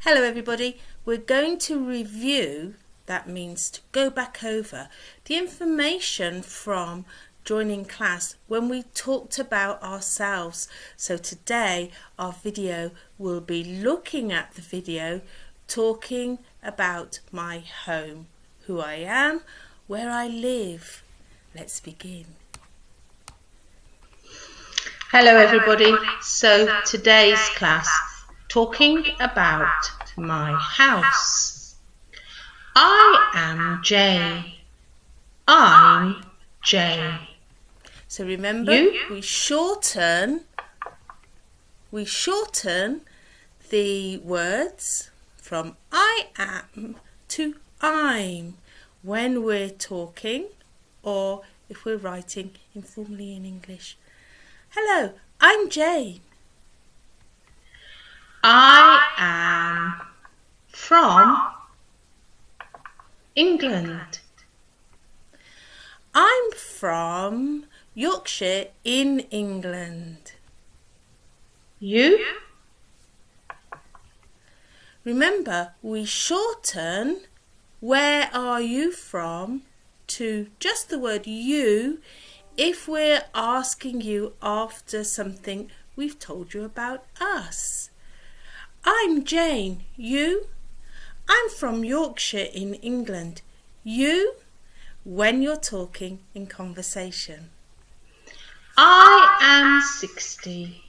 Hello everybody, we're going to review, that means to go back over, the information from joining class when we talked about ourselves. So today our video will be looking at the video talking about my home, who I am, where I live. Let's begin. Hello everybody, so today's class talking about my house. I am Jane. I'm Jane. So remember, we shorten the words from I am to I'm when we're talking or if we're writing informally in English. Hello, I'm Jane. I am from England. I'm from Yorkshire in England. You? Remember, we shorten where are you from to just the word you if we're asking you after something we've told you about us. I'm Jane. You? I'm from Yorkshire in England. You? When you're talking in conversation. I am 60.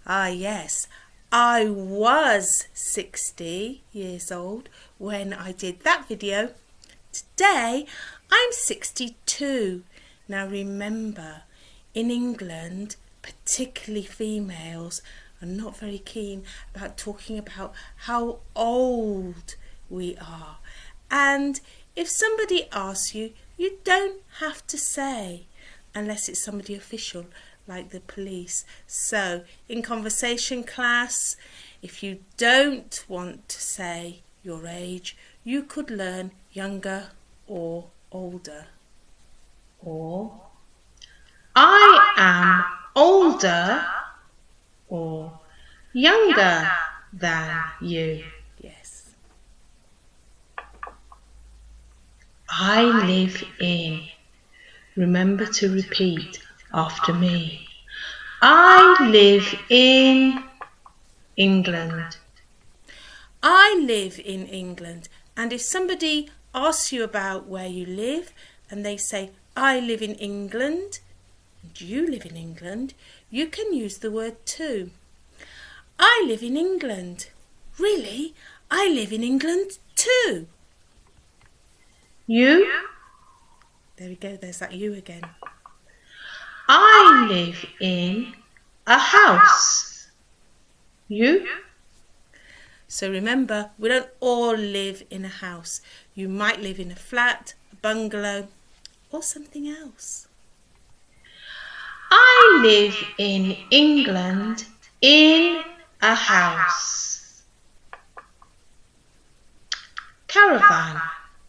Ah, yes. I was 60 years old when I did that video. Today, I'm 62. Now remember, in England, particularly females, are not very keen about talking about how old we are. And if somebody asks you, you don't have to say, unless it's somebody official like the police. So in conversation class, if you don't want to say your age, you could learn younger or older. Or I am older or younger than you. Yes. I live in. Remember to repeat after me. I live in England. I live in England. And if somebody asks you about where you live and they say, I live in England, and you live in England, you can use the word to. I live in England. Really? I live in England too. You? There we go, there's that you again. I live in a house. You? So remember, we don't all live in a house. You might live in a flat, a bungalow, or something else. I live in England in a house. Caravan.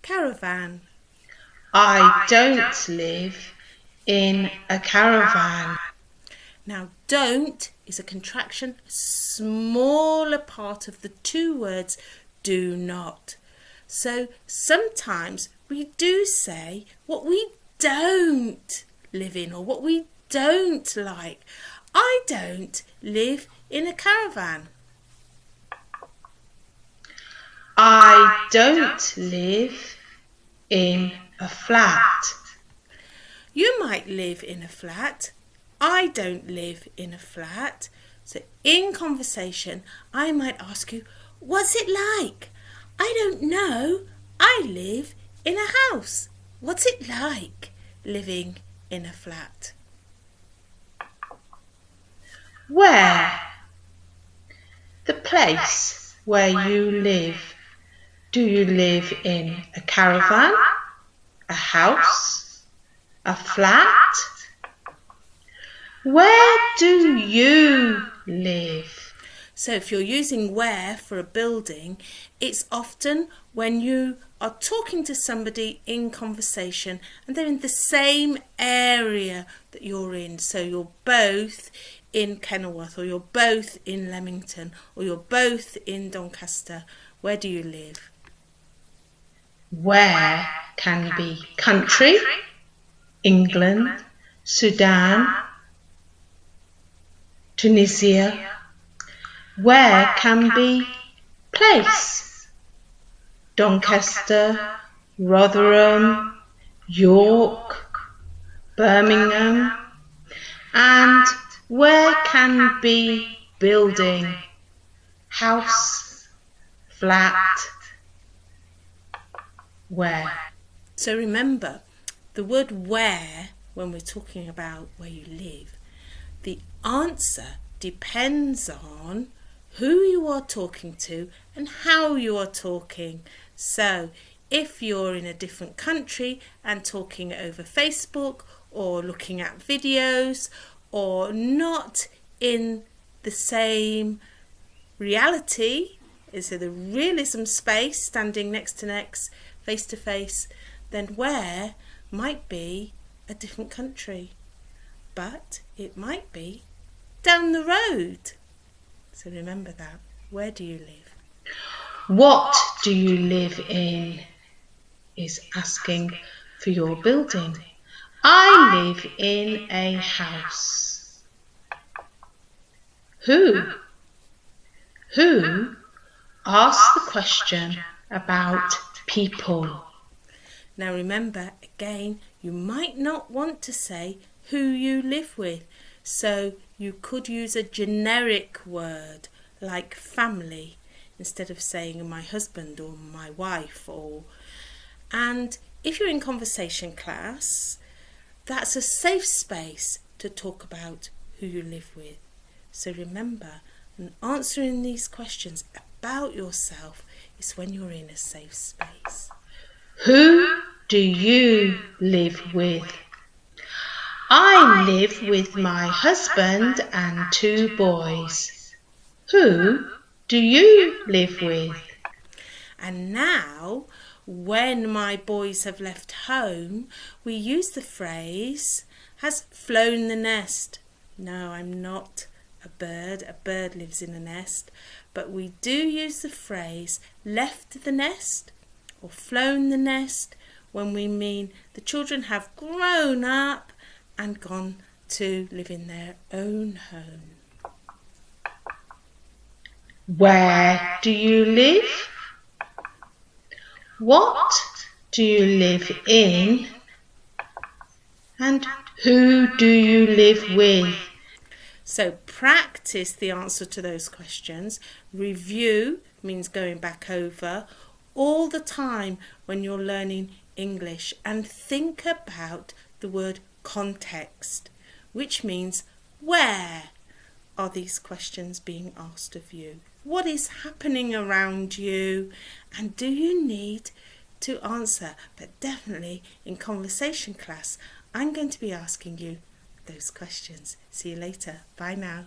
Caravan. I don't live in a caravan. Now, don't is a contraction, a smaller part of the two words do not. So sometimes we do say what we don't live in or what we don't like. I don't live in a caravan. I don't live in a flat. You might live in a flat. I don't live in a flat. So in conversation, I might ask you, what's it like? I don't know. I live in a house. What's it like living in a flat? Where? The place where you live. Do you live in a caravan, a house, a flat? Where do you live? So if you're using where for a building, it's often when you are talking to somebody in conversation and they're in the same area that you're in. So you're both in Kenilworth, or you're both in Leamington, or you're both in Doncaster. Where do you live? Where can be country, England, Sudan, Tunisia. Where can be place, Doncaster, Rotherham, York, Birmingham. And where can be building, house, flat, where? So remember, the word where, when we're talking about where you live, the answer depends on who you are talking to and how you are talking. So if you're in a different country and talking over Facebook or looking at videos or not in the same reality, so the realism space, standing next to next, face to face, then where might be a different country, but it might be down the road. So remember that. Where do you live? What do you live in is asking for your building. I live in a house. Who asks the question about people. Now remember, again, you might not want to say who you live with, so you could use a generic word like family instead of saying my husband or my wife. And if you're in conversation class, that's a safe space to talk about who you live with. So remember, answering these questions about yourself is when you're in a safe space. Who do you live with? I live with my husband and 2 boys. Who do you live with? And now, when my boys have left home, we use the phrase, has flown the nest. No, I'm not a bird. A bird lives in a nest. But we do use the phrase, left the nest or flown the nest, when we mean the children have grown up and gone to live in their own home. Where do you live? What do you live in? And who do you live with? So practice the answer to those questions. Review means going back over all the time when you're learning English, and think about the word context, which means where are these questions being asked of you? What is happening around you? And do you need to answer? But definitely in conversation class, I'm going to be asking you those questions. See you later. Bye now.